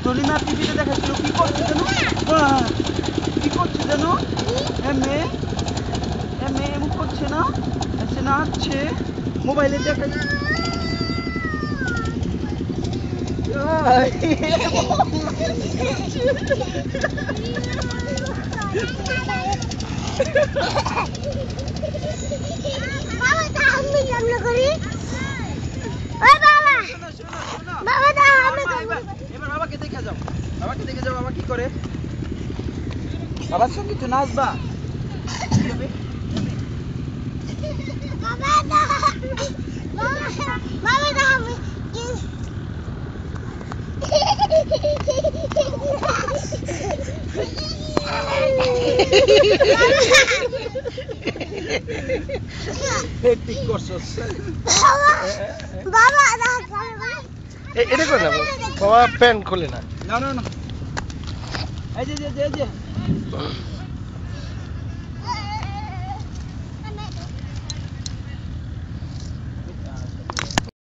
তনিমা টিভিতে দেখাচ্ছিল কি করছে যেন, কি করছে যেন, এমএ এমএ এমন করছে না, সে নাচছে মোবাইলে দেখাচ্ছে। এবার বাবাকে দেখে যাও, বাবাকে দেখে যাও, বাবা কি করে, বাবার সঙ্গে তো নাচবা। ঠিক করছস বাবা, এটা করে না বাবা, প্যান্ট খোলে না। না না না, এই যে